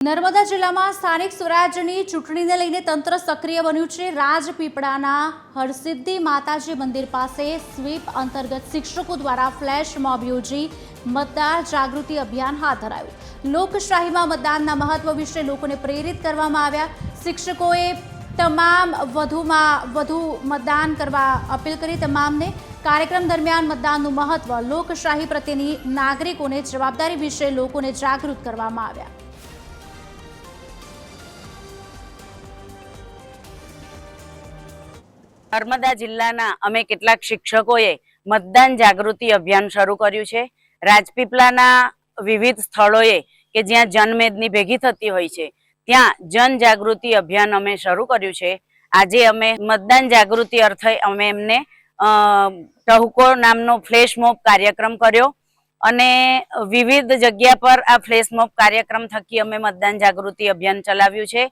નર્મદા જિલ્લામાં સ્થાનિક સ્વરાજ્યની ચૂંટણીને લઈને તંત્ર સક્રિય બન્યું છે। રાજપીપળાના હરસિદ્ધિ માતાજી મંદિર પાસે સ્વીપ અંતર્ગત શિક્ષકો દ્વારા ફ્લેશ મોબ યોજી મતદાર જાગૃતિ અભિયાન હાથ ધરાયું। લોકશાહીમાં મતદાનના મહત્વ વિશે લોકોને પ્રેરિત કરવામાં આવ્યા। શિક્ષકોએ તમામ વધુમાં વધુ મતદાન કરવા અપીલ કરી। તમામને કાર્યક્રમ દરમિયાન મતદાનનું મહત્વ, લોકશાહી પ્રત્યેની નાગરિકોને જવાબદારી વિશે લોકોને જાગૃત કરવામાં આવ્યા। નર્મદા જિલ્લાના અમે કેટલાક શિક્ષકોએ મતદાન જાગૃતિ અભિયાન શરૂ કર્યું છે। રાજપીપળાના વિવિધ સ્થળોએ કે જ્યાં જનમેદની ભેગી થતી હોય છે ત્યાં જનજાગૃતિ અભિયાન અમે શરૂ કર્યું છે। આજે અમે મતદાન જાગૃતિ અર્થે અમે એમને ટહુકો નામનો ફ્લેશ મોબ કાર્યક્રમ કર્યો અને વિવિધ જગ્યા પર આ ફ્લેશ મોબ કાર્યક્રમ થકી અમે મતદાન જાગૃતિ અભિયાન ચલાવ્યું છે।